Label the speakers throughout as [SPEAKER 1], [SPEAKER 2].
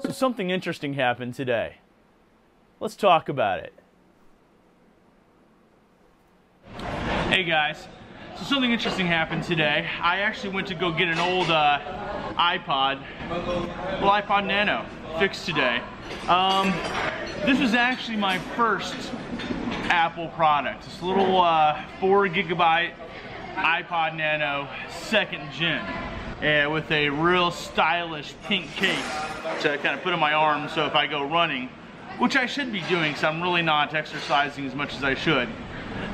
[SPEAKER 1] So something interesting happened today. Let's talk about it. Hey guys, so something interesting happened today. I actually went to go get an old iPod, well, iPod Nano, fixed today. This was actually my first Apple product. This little 4 GB iPod Nano 2nd gen, with a real stylish pink case to kind of put on my arm, so if I go running, which I should be doing because I'm really not exercising as much as I should.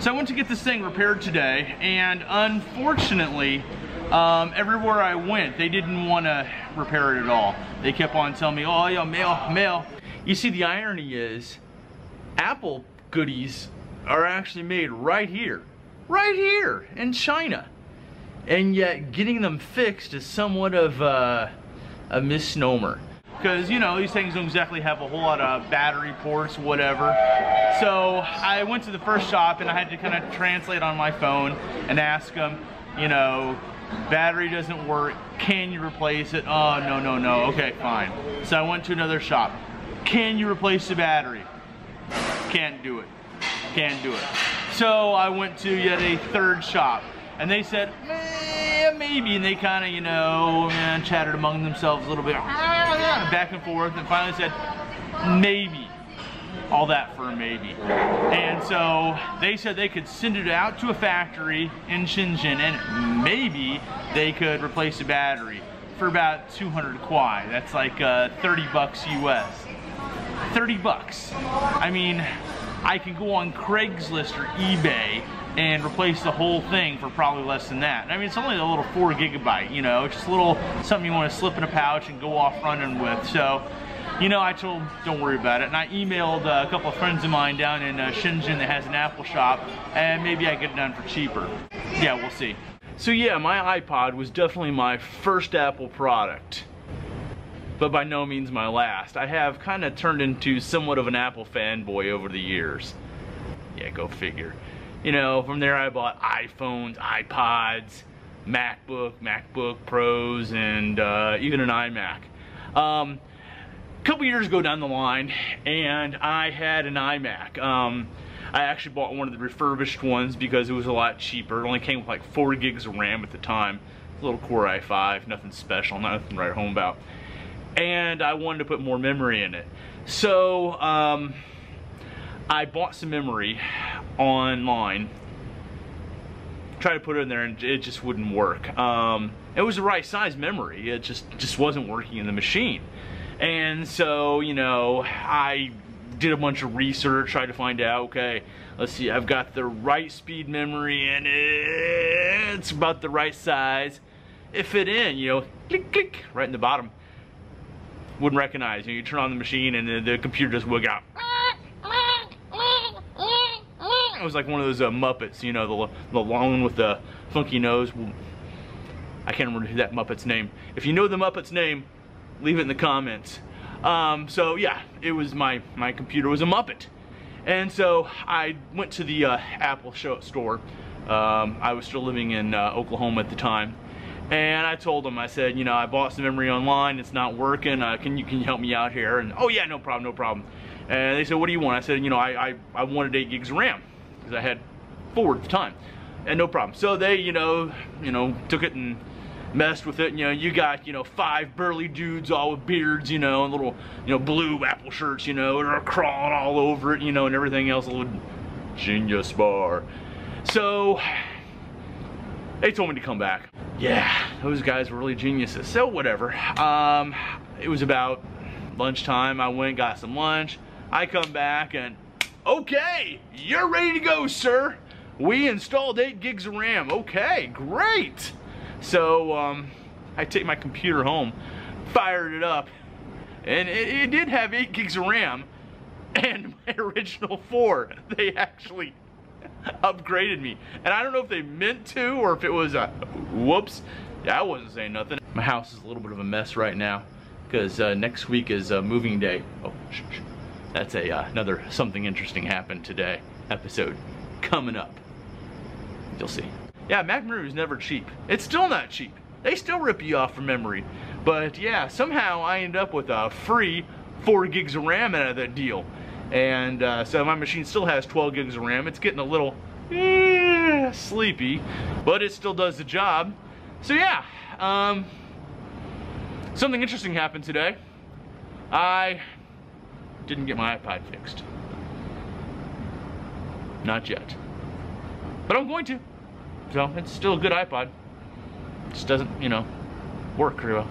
[SPEAKER 1] So I went to get this thing repaired today, and unfortunately, everywhere I went, they didn't want to repair it at all. They kept on telling me, oh, yeah, mail. You see, the irony is, Apple goodies are actually made right here in China. And yet, getting them fixed is somewhat of a misnomer. Because, you know, these things don't exactly have a whole lot of battery ports, whatever. So I went to the first shop and I had to kind of translate on my phone and ask them, you know, battery doesn't work, can you replace it? Oh, no, okay, fine. So I went to another shop. Can you replace the battery? Can't do it. So I went to yet a third shop and they said, maybe, and they kind of, you know, chatted among themselves a little bit, back and forth, and finally said, maybe. All that for a maybe. And so they said they could send it out to a factory in Shenzhen and maybe they could replace the battery for about 200 kwai. That's like 30 bucks US. 30 bucks. I mean, I can go on Craigslist or eBay and replace the whole thing for probably less than that. I mean, it's only a little 4 GB, you know, just a little something you want to slip in a pouch and go off running with. So, you know, I told them, don't worry about it. And I emailed a couple of friends of mine down in Shenzhen that has an Apple shop, and maybe I get it done for cheaper. Yeah, we'll see. So yeah, my iPod was definitely my first Apple product, but by no means my last. I have kind of turned into somewhat of an Apple fanboy over the years. Yeah, go figure. You know, from there I bought iPhones, iPods, MacBook Pros, and even an iMac. A couple years ago down the line, and I had an iMac. I actually bought one of the refurbished ones because it was a lot cheaper. It only came with like 4 gigs of RAM at the time. A little Core i5, nothing special, nothing to write home about. And I wanted to put more memory in it. So I bought some memory online, tried to put it in there, and it just wouldn't work. It was the right size memory, it just wasn't working in the machine. And so, you know, I did a bunch of research, tried to find out, okay, let's see, I've got the right speed memory and it's about the right size. It fit in, you know, click, click, right in the bottom. Wouldn't recognize, you know, you turn on the machine and the computer just would out. It was like one of those Muppets, you know, the long one with the funky nose. I can't remember that Muppet's name. If you know the Muppet's name, leave it in the comments. So yeah, it was my computer was a Muppet. And so I went to the Apple store. I was still living in Oklahoma at the time. And I told them, I said, you know, I bought some memory online, it's not working, can you help me out here? And oh yeah, no problem. And they said, what do you want? I said, you know, I wanted 8 gigs of RAM, because I had 4 at the time. And no problem. So they, you know, took it and messed with it. You know, you got, you know, 5 burly dudes all with beards, you know, and little, you know, blue Apple shirts, you know, and are crawling all over it, you know, and everything else, a little genius bar. So they told me to come back. Yeah, those guys were really geniuses. So whatever. It was about lunchtime. I went, got some lunch. I come back and, okay, you're ready to go, sir. We installed 8 gigs of RAM. Okay, great. So I take my computer home, fired it up, and it did have 8 gigs of RAM and my original 4. They actually upgraded me. And I don't know if they meant to or if it was a whoops. Yeah, I wasn't saying nothing. My house is a little bit of a mess right now because next week is moving day. Oh, that's another something interesting happened today episode coming up. You'll see. Yeah, Mac memory was never cheap. It's still not cheap. They still rip you off for memory. But yeah, somehow I ended up with a free 4 gigs of RAM out of that deal. And so my machine still has 12 gigs of RAM. It's getting a little sleepy, but it still does the job. So yeah, something interesting happened today. I didn't get my iPod fixed. Not yet. But I'm going to. So it's still a good iPod. Just doesn't, you know, work very well.